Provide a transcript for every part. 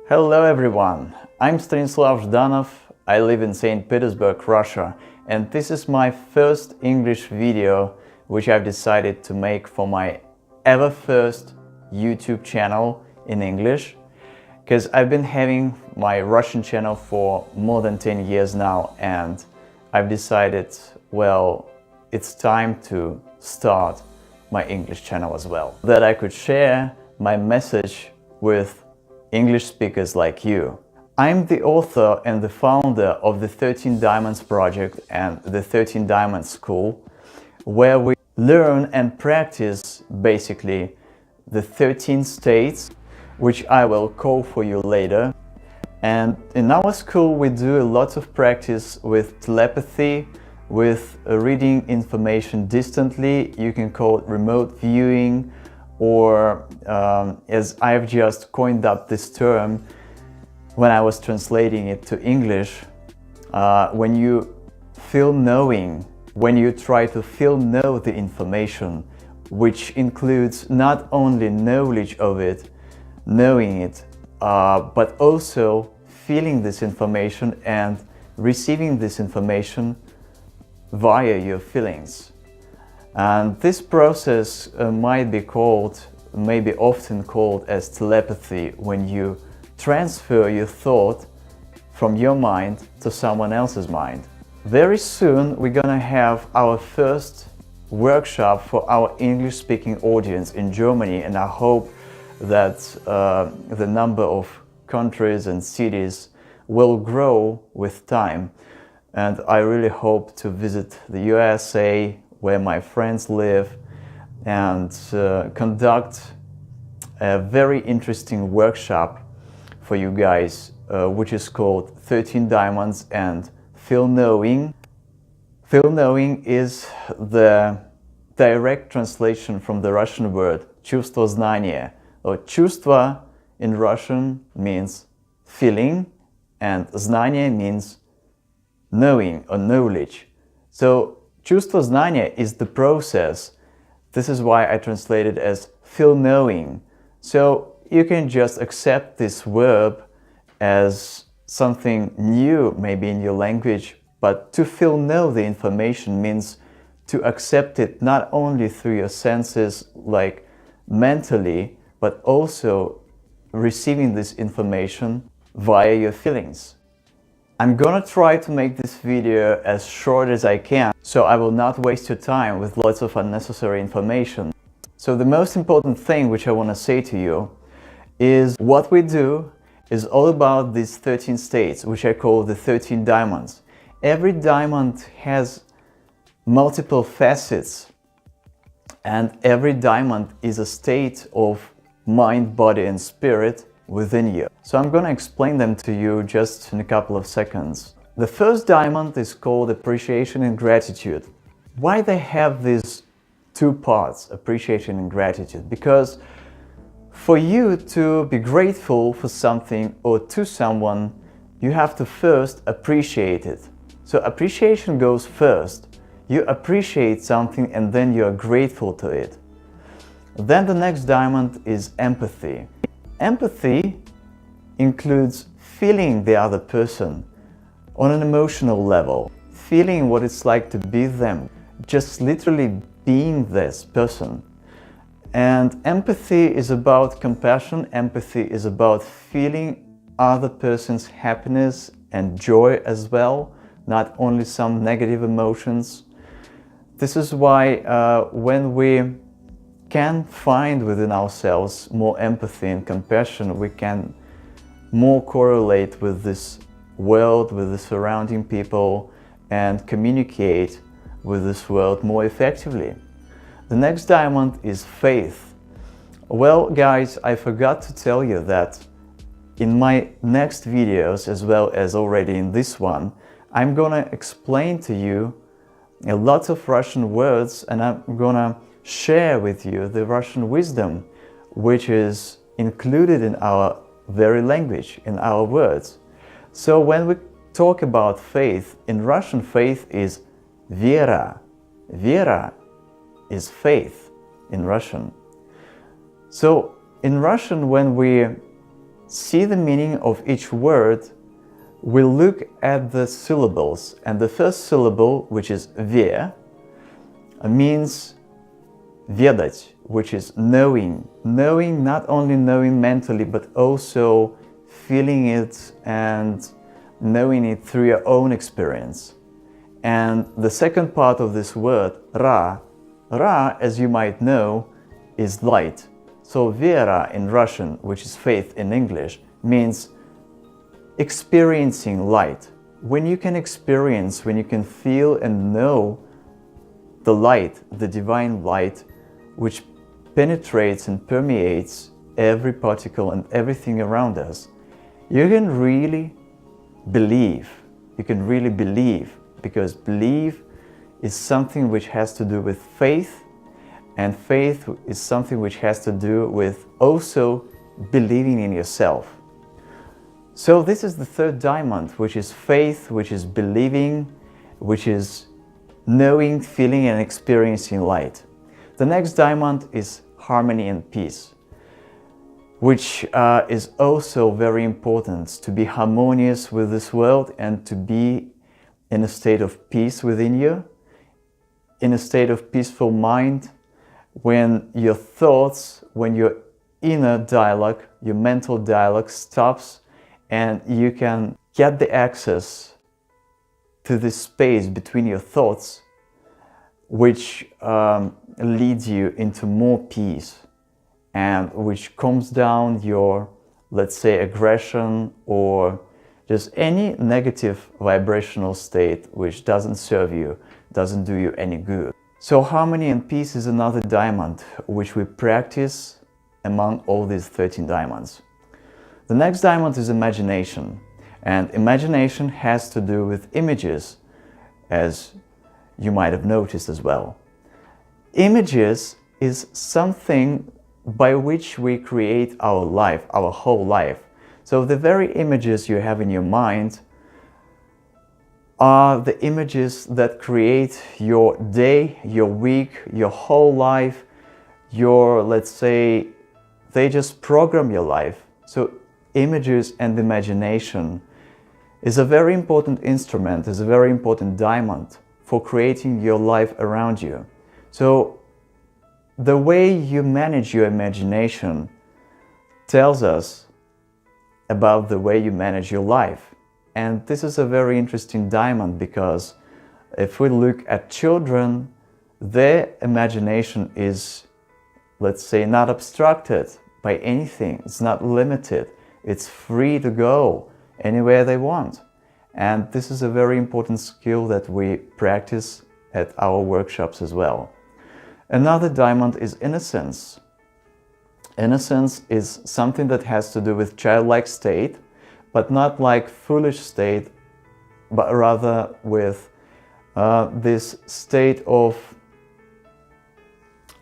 Hello everyone, I'm Stanislav Zhdanov, I live in St. Petersburg, Russia, and this is my first English video which I've decided to make for my ever first YouTube channel in English, because I've been having my Russian channel for more than 10 years now, and I've decided, well, it's time to start my English channel as well, that I could share my message with English speakers like you. I'm the author and the founder of the 13 Diamonds project and the 13 Diamonds School, where we learn and practice basically the 13 states, which I will call for you later. And in our school we do a lot of practice with telepathy, with reading information distantly. You can call it remote viewing, or as I've just coined up this term when I was translating it to English, when you feel knowing, when you try to know the information, which includes not only knowledge of it, knowing it, but also feeling this information and receiving this information via your feelings. And this process might be often called as telepathy, when you transfer your thought from your mind to someone else's mind. Very soon we're gonna have our first workshop for our English-speaking audience in Germany, and I hope that the number of countries and cities will grow with time. And I really hope to visit the USA, where my friends live, and conduct a very interesting workshop for you guys, which is called 13 Diamonds and FeelKnowing. FeelKnowing is the direct translation from the Russian word чувство знания. Or чувство in Russian means feeling, and знание means knowing or knowledge. So чувство знания is the process. This is why I translate it as FeelKnowing. So you can just accept this verb as something new maybe in your language, but to know the information means to accept it not only through your senses, like mentally, but also receiving this information via your feelings. I'm gonna try to make this video as short as I can, so I will not waste your time with lots of unnecessary information. So the most important thing which I want to say to you is what we do is all about these 13 states, which I call the 13 diamonds. Every diamond has multiple facets, and every diamond is a state of mind, body and spirit within you. So I'm gonna explain them to you just in a couple of seconds. The first diamond is called appreciation and gratitude. Why they have these two parts, appreciation and gratitude? Because for you to be grateful for something or to someone, you have to first appreciate it. So appreciation goes first. You appreciate something and then you are grateful to it. Then the next diamond is empathy. Empathy includes feeling the other person on an emotional level, feeling what it's like to be them, just literally being this person. And empathy is about compassion. Empathy is about feeling other person's happiness and joy as well, not only some negative emotions. This is why when we can find within ourselves more empathy and compassion, we can more correlate with this world, with the surrounding people, and communicate with this world more effectively. The next diamond is faith. Well, guys, I forgot to tell you that in my next videos, as well as already in this one, I'm gonna explain to you a lot of Russian words, and I'm gonna share with you the Russian wisdom, which is included in our very language, in our words. So when we talk about faith, in Russian faith is vera. Vera is faith in Russian. So in Russian, when we see the meaning of each word, we look at the syllables. And the first syllable, which is ve, means ведать, which is knowing. Knowing, not only knowing mentally, but also feeling it and knowing it through your own experience. And the second part of this word, ra, as you might know, is light. So vera in Russian, which is faith in English, means experiencing light. When you can experience, when you can feel and know the light, the divine light, which penetrates and permeates every particle and everything around us, you can really believe. You can really believe, because belief is something which has to do with faith, and faith is something which has to do with also believing in yourself. So this is the third diamond, which is faith, which is believing, which is knowing, feeling and experiencing light. The next diamond is harmony and peace, which is also very important, to be harmonious with this world and to be in a state of peace within you, in a state of peaceful mind, when your thoughts, when your inner dialogue, your mental dialogue stops, and you can get the access to this space between your thoughts, which leads you into more peace and which calms down your, let's say, aggression or just any negative vibrational state which doesn't serve you, doesn't do you any good. So harmony and peace is another diamond which we practice among all these 13 diamonds. The next diamond is imagination, and imagination has to do with images, as you might have noticed as well. Images is something by which we create our life, our whole life. So the very images you have in your mind are the images that create your day, your week, your whole life, your, let's say, they just program your life. So images and imagination is a very important instrument, is a very important diamond for creating your life around you. So the way you manage your imagination tells us about the way you manage your life. And this is a very interesting diamond, because if we look at children, their imagination is, let's say, not obstructed by anything. It's not limited. It's free to go anywhere they want. And this is a very important skill that we practice at our workshops as well. Another diamond is innocence. Innocence is something that has to do with childlike state, but not like foolish state, but rather with this state of,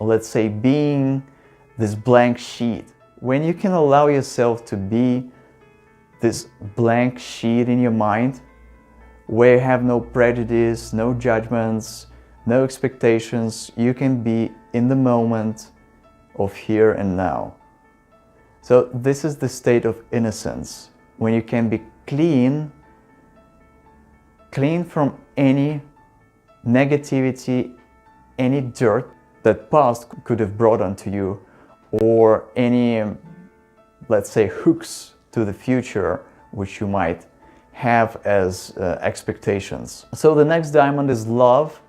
let's say, being this blank sheet. When you can allow yourself to be this blank sheet in your mind, where you have no prejudice, no judgments, no expectations, you can be in the moment of here and now. So this is the state of innocence, when you can be clean from any negativity, any dirt that past could have brought onto you, or any, let's say, hooks to the future which you might have as expectations. So the next diamond is love,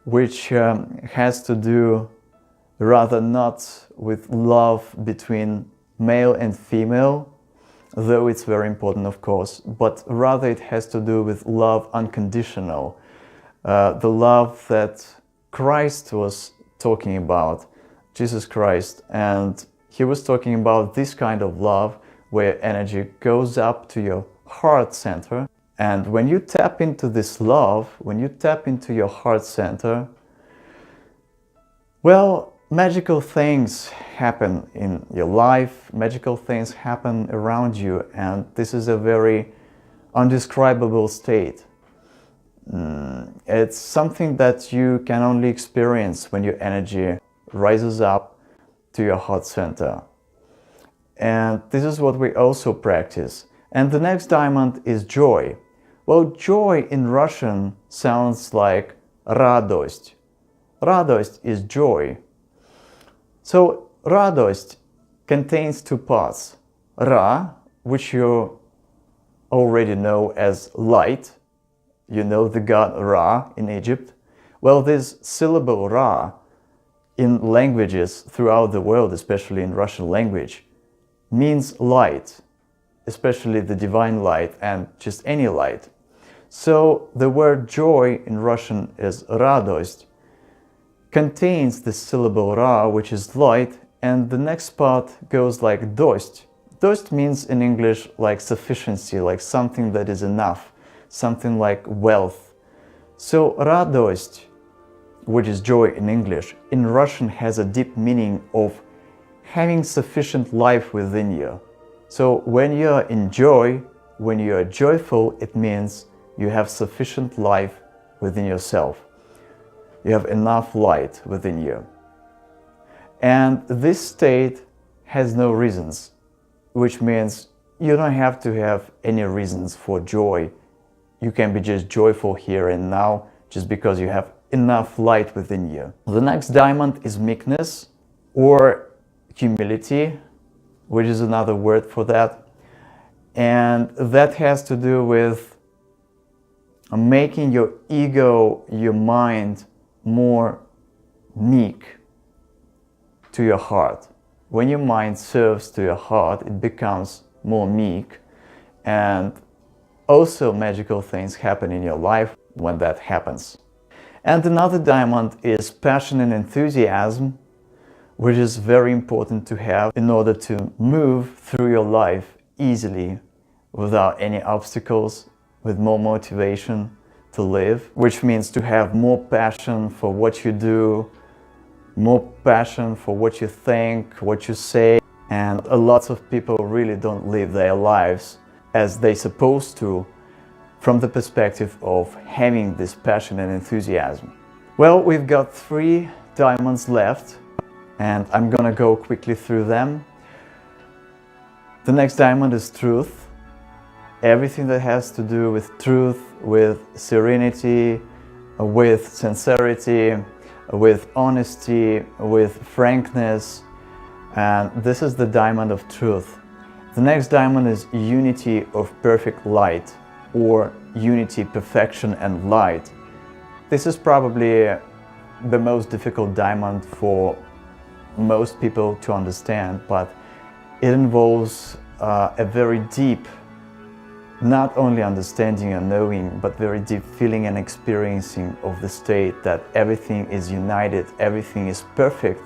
which has to do rather not with love between male and female, though it's very important, of course, but rather it has to do with love unconditional, the love that Christ was talking about, Jesus Christ, and he was talking about this kind of love where energy goes up to your heart center. And when you tap into this love, when you tap into your heart center, well, magical things happen in your life, magical things happen around you, and this is a very undescribable state. It's something that you can only experience when your energy rises up to your heart center. And this is what we also practice. And the next diamond is joy. Well, joy in Russian sounds like радость. Радость is joy. So радость contains two parts. Ra, which you already know as light. You know the god Ra in Egypt. Well, this syllable Ra in languages throughout the world, especially in Russian language, means light, especially the divine light and just any light. So the word joy in Russian is радость, contains the syllable Ra, which is light, and the next part goes like дость. Дость means in English like sufficiency, like something that is enough, something like wealth. So радость, which is joy in English, in Russian has a deep meaning of having sufficient life within you. So when you're in joy, when you're joyful, it means you have sufficient life within yourself. You have enough light within you. And this state has no reasons, which means you don't have to have any reasons for joy. You can be just joyful here and now just because you have enough light within you. The next diamond is meekness or humility, which is another word for that. And that has to do with making your ego, your mind, more meek to your heart. When your mind serves to your heart, it becomes more meek, and also magical things happen in your life when that happens. And another diamond is passion and enthusiasm, which is very important to have in order to move through your life easily without any obstacles, with more motivation to live, which means to have more passion for what you do, more passion for what you think, what you say. And a lot of people really don't live their lives as they're supposed to from the perspective of having this passion and enthusiasm. Well, we've got 3 diamonds left, and I'm gonna go quickly through them. The next diamond is truth. Everything that has to do with truth, with serenity, with sincerity, with honesty, with frankness, and this is the diamond of truth. The next diamond is unity of perfect light, or unity, perfection, and light. This is probably the most difficult diamond for most people to understand, but it involves a very deep, not only understanding and knowing, but very deep feeling and experiencing of the state that everything is united, everything is perfect.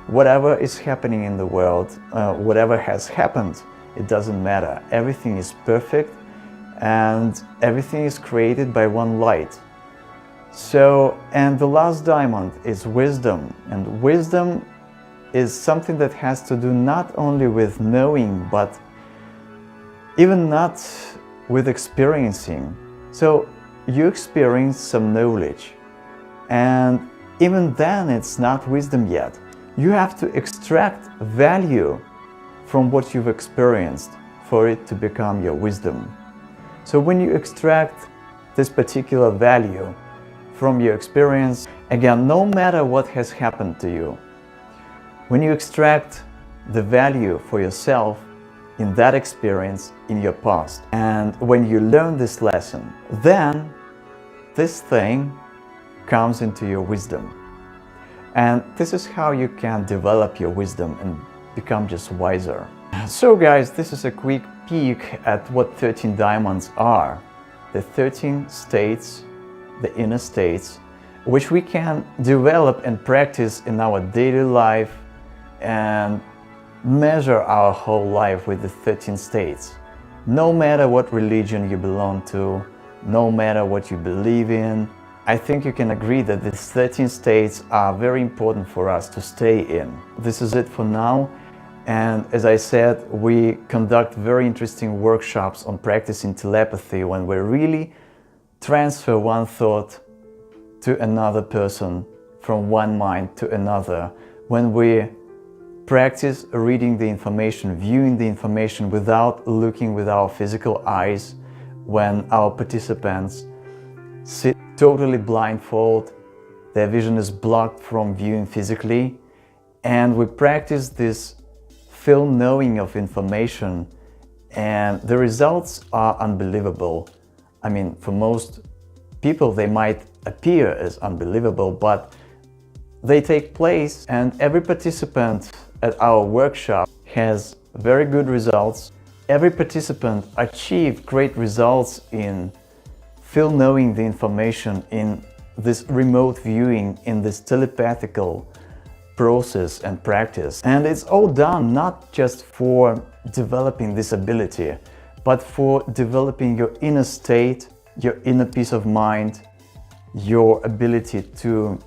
Whatever is happening in the world, whatever has happened, it doesn't matter. Everything is perfect and everything is created by one light. So, and the last diamond is wisdom. And wisdom is something that has to do not only with knowing, but even not with experiencing. So you experience some knowledge, and even then it's not wisdom yet. You have to extract value from what you've experienced for it to become your wisdom. So when you extract this particular value from your experience, again, no matter what has happened to you, when you extract the value for yourself in that experience in your past, and when you learn this lesson, then this thing comes into your wisdom. And this is how you can develop your wisdom and become just wiser. So guys, this is a quick peek at what 13 diamonds are. The 13 states, the inner states, which we can develop and practice in our daily life and measure our whole life with the 13 states. No matter what religion you belong to, no matter what you believe in, I think you can agree that these 13 states are very important for us to stay in. This is it for now. And as I said, we conduct very interesting workshops on practicing telepathy when we really transfer one thought to another person, from one mind to another, when we practice reading the information, viewing the information without looking with our physical eyes when our participants sit totally blindfold, their vision is blocked from viewing physically, and we practice this FeelKnowing of information, and the results are unbelievable. I mean, for most people they might appear as unbelievable, but they take place, and every participant at our workshop has very good results. Every participant achieved great results in FeelKnowing the information, in this remote viewing, in this telepathical process and practice. And it's all done not just for developing this ability, but for developing your inner state, your inner peace of mind, your ability to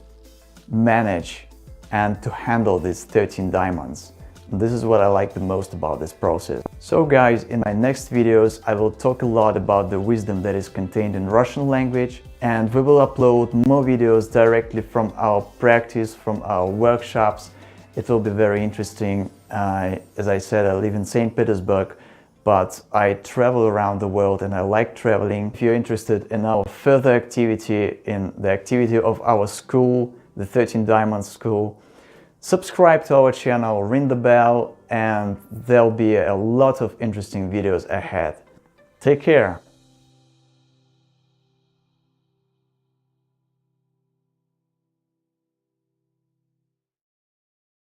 manage and to handle these 13 diamonds. This is what I like the most about this process. So guys, in my next videos I will talk a lot about the wisdom that is contained in Russian language, and we will upload more videos directly from our practice, from our workshops. It will be very interesting. As I said, I live in St. Petersburg, but I travel around the world and I like traveling. If you're interested in our further activity, in the activity of our school, the 13 Diamonds School, subscribe to our channel, ring the bell, and there'll be a lot of interesting videos ahead. Take care.